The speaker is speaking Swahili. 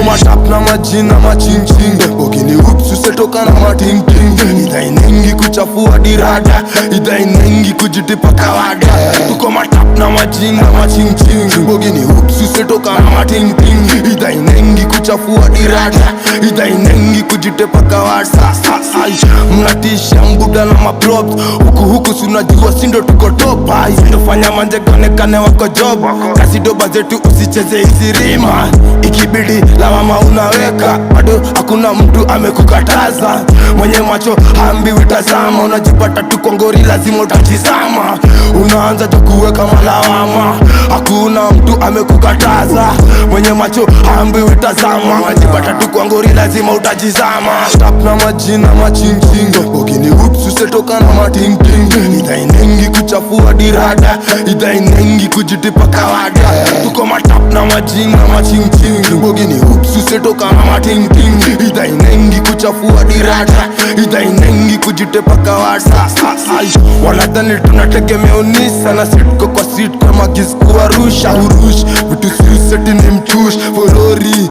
tuko matap na majina machinching, bogini hoops usetoka na matingting. Idha inengi kuchafua dirada, idha inengi kujitipa kawada. Tuko matap na majina machinching, bogini hoops usetoka na matingting. Idha inengi kuchafua dirada, idha inengi kujitipa kawada. Mnatisha mbuda na maprops, huku sunajua sindo tuko top. Sindofanya manje konekane wako job, kasi doba zetu usicheze hizi rima. Ikibidi lawama unaweka, bado hakuna mtu amekukataza. Mwenye macho haambiwi tazama, unajipata tuko ngori lazima utajizama. Unaanza tu kuweka malawama, hakuna mtu amekukataza. Mwenye macho haambiwi tazama, unajipata tuko ngori lazima utajizama. Stop na majina machinching, bogini hoops usetoka na matingting. Idha inengi kuchafua dirada, idha inengi kujitipa kawada. Tuko matap na majina machinching, bogini hoops usetoka na matingting. Idha inengi kuchafua dirada, idha inengi kujitipa kawada. Wanadhani tunategemea unisa na sitko kwa sit kwa magiz kuwarusha. Urush vitu siuseti ni mchush forori.